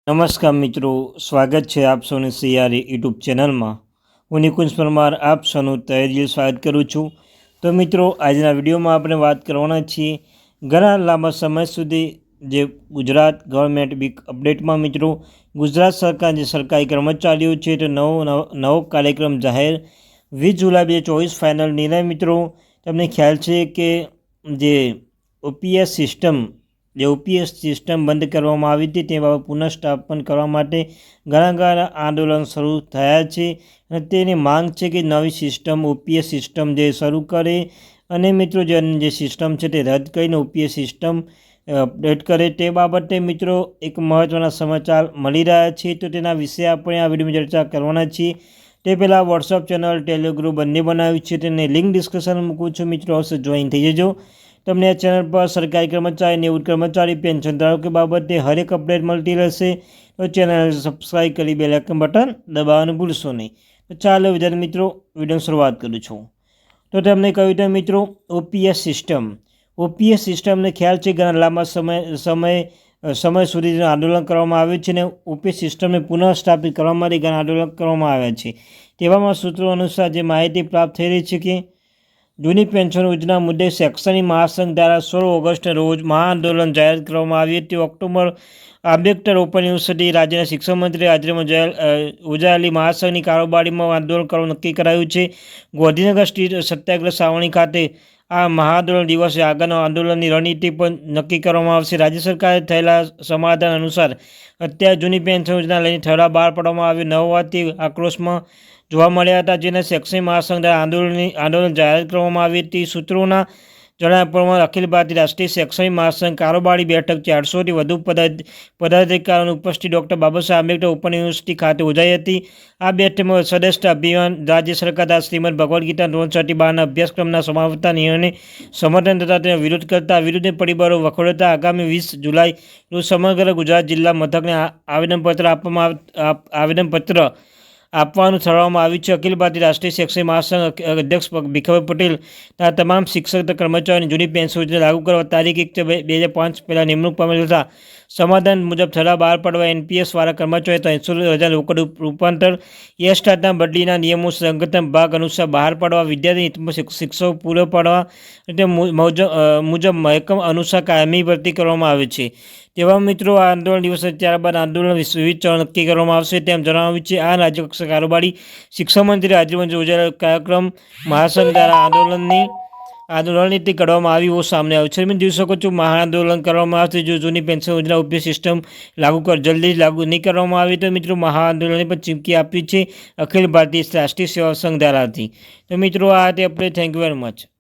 નમસ્કાર મિત્રો, સ્વાગત છે આપ સૌની સિયારી યુટ્યુબ ચેનલમાં। હું નિકુંજ પરમાર આપ સૌનું તહેદિલ સ્વાગત કરું છું। તો મિત્રો, આજના વિડીયોમાં આપણે વાત કરવાના છીએ ઘણા લાંબા સમય સુધી જે ગુજરાત ગવર્મેન્ટ વીક અપડેટમાં મિત્રો ગુજરાત સરકાર જે સરકારી કર્મચારીઓ છે તો નવો કાર્યક્રમ જાહેર 20 જુલાઈ 2024 ફાઇનલ નિર્ણય। મિત્રો, તમને ખ્યાલ છે કે જે ઓપીએસ સિસ્ટમ બંધ કરવામાં આવી હતી તે બાબત પુનઃસ્થાપન કરવા માટે ઘણા આંદોલન શરૂ થયા છે અને તેની માંગ છે કે નવી સિસ્ટમ ઓપીએસ સિસ્ટમ જે શરૂ કરે અને મિત્રો જે સિસ્ટમ છે તે રદ કરીને ઓપીએસ સિસ્ટમ અપડેટ કરે તે બાબતે મિત્રો એક મહત્ત્વના સમાચાર મળી રહ્યા છે। તો તેના વિશે આપણે આ વિડીયોમાં ચર્ચા કરવાના છીએ। તે પહેલાં વોટ્સઅપ ચેનલ ટેલિગ્રુપ બંને બનાવ્યું છે, તેની લિંક ડિસ્ક્રિપ્શનમાં મૂકું છું। મિત્રો અવશ્ય જોઈન થઈ જજો। તમને આ ચેનલ પર સરકારી કર્મચારી, નિવૃત્ત કર્મચારી, પેન્શન ધારકો બાબતે હરેક અપડેટ મળતી રહેશે। તો ચેનલ સબસ્ક્રાઈબ કરી બેલ આઇકન બટન દબાવવાનું ભૂલશો નહીં। તો ચાલો વિદ્યાર્થી મિત્રો વિડીયોની શરૂઆત કરું છું। તો તમને કહ્યું તેમ મિત્રો ઓપીએસ સિસ્ટમને ખ્યાલ છે ઘણા લાંબા સમય સુધી આંદોલન કરવામાં આવ્યું છે અને ઓપીએસ સિસ્ટમને પુનઃસ્થાપિત કરવા માટે ઘણા આંદોલન કરવામાં આવ્યા છે। તેવામાં સૂત્રો અનુસાર જે માહિતી પ્રાપ્ત થઈ રહી છે કે જૂની પેન્શન યોજના મુદ્દે શૈક્ષણિક મહાસંઘ દ્વારા 16 ઓગસ્ટના રોજ મહાઆંદોલન જાહેર કરવામાં આવી હતી। ઓક્ટોબર આંબેડકર ઓપન યુનિવર્સિટી રાજ્યના શિક્ષણ મંત્રી હાજરીમાં યોજાયેલી મહાસંઘની કારોબારીમાં આંદોલન કરવાનું નક્કી કરાયું છે। ગાંધીનગર સ્ટ્રીટ સત્યાગ્રહ છાવણી ખાતે આ મહાઆંદોલન દિવસે આગળના આંદોલનની રણનીતિ પણ નક્કી કરવામાં આવશે। રાજ્ય સરકારે થયેલા સમાધાન અનુસાર અત્યારે જૂની પેન્શન યોજના લઈને ઠરાવ બહાર પાડવામાં આવ્યો ન હોવાથી આક્રોશમાં જોવા મળ્યા હતા, જેને શૈક્ષણિક મહાસંઘ દ્વારા આંદોલન જાહેર કરવામાં આવી હતી। સૂત્રોના જણાવ્યા પ્રમાણે અખિલ ભારતીય રાષ્ટ્રીય શૈક્ષણિક મહાસંઘ કારોબારી બેઠક 400થી વધુ પદાધિકારીઓની ઉપસ્થિત doctor Babasaheb Ambedkar open university ખાતે યોજાઈ હતી। આ બેઠકમાં સદસ્યતા અભિયાન રાજ્ય સરકાર દ્વારા શ્રીમદ ભગવદ્ ગીતા 332 અભ્યાસક્રમના સમાવતા નિર્ણયને સમર્થન તથા તેનો વિરોધ કરતા વિરુદ્ધ પરિબળો વખોડતા આગામી 20 જુલાઈ રોજ સમગ્ર ગુજરાત જિલ્લા મથકને આવેદનપત્ર આપવાનું ઠરાવવામાં આવ્યું છે। અખિલ ભારતીય રાષ્ટ્રીય શૈક્ષણિક મહાસંઘ અધ્યક્ષ ભીખાભાઈ પટેલ તથા તમામ શિક્ષક કર્મચારીઓની જૂની પેન્શન યોજના લાગુ કરવા તારીખ 1/2005 પહેલાં નિમણૂક પામેલ હતા। સમાધાન મુજબ ઠરાવ બહાર પાડવા એનપીએસ વાળા કર્મચારીઓ 300,000 રોકડ રૂપાંતર સ્ટાર્ટના બદલીના નિયમો સંગઠન ભાગ અનુસાર બહાર પાડવા વિદ્યાર્થી હિતમાં શિક્ષકો પૂરા પાડવા તે મુજબ મહેકમ અનુસાર કાયમી ભરતી કરવામાં આવે છે। તેવા મિત્રો આ આંદોલન દિવસે ત્યારબાદ આંદોલન વિવિધ ચરણ નક્કી કરવામાં આવશે તેમ જણાવ્યું છે। આ રાજ્ય કક્ષા કારોબારી શિક્ષણ મંત્રી હાજરીમાં યોજાયેલ કાર્યક્રમ મહાસંઘ દ્વારા રણનીતિ ઘડવામાં આવી હોવાનું સામે આવ્યું છે। તમે જોઈ શકો છો મહાઆંદોલન કરવામાં આવશે જો જૂની પેન્શન યોજના ઓપીએસ સિસ્ટમ જલ્દી લાગુ નહીં કરવામાં આવે તો મિત્રો મહાઆંદોલનને પણ ચીમકી આપી છે અખિલ ભારતીય રાષ્ટ્રીય સેવા સંઘ દ્વારાથી। તો મિત્રો આ હતી આપણે થેન્ક યુ વેરી મચ।